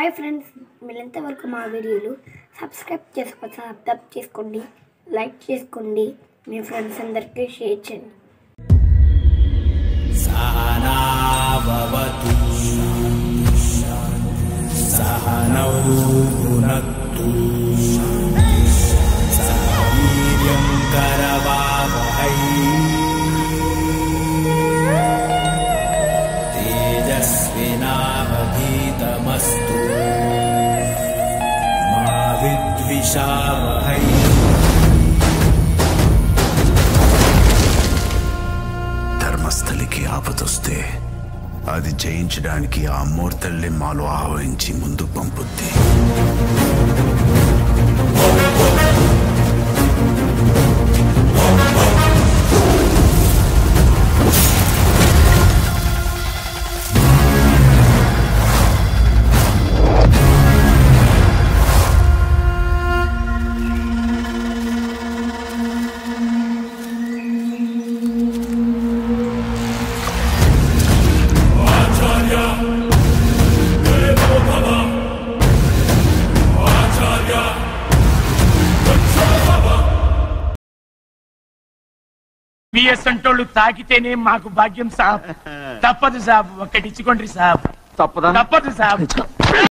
Hi friends, మీరు ఎంతవరకు మా వీడియోలు సబ్స్క్రైబ్ చేసుకోండి, లైక్ చేసుకోండి, మీ ఫ్రెండ్స్ అందరికీ షేర్ చేయండి. సహనా భవతు సహనౌ భునక్తు సహ వీర్యం కరవావహై తేజస్వినావధీతమస్తు మా విద్విషావహై. ధర్మస్థలికి ఆపదొస్తే అది జయించడానికి ఆ మూర్తల్ని మాలో ఆవహించి ముందు పంపుద్ది. బిఎస్ అంటోళ్ళు తాకితేనే మాకు భాగ్యం సాబ్. తప్పదు సాబ్, ఒక్కటిచ్చుకోండి సాబ్. తప్పదు సాబ్.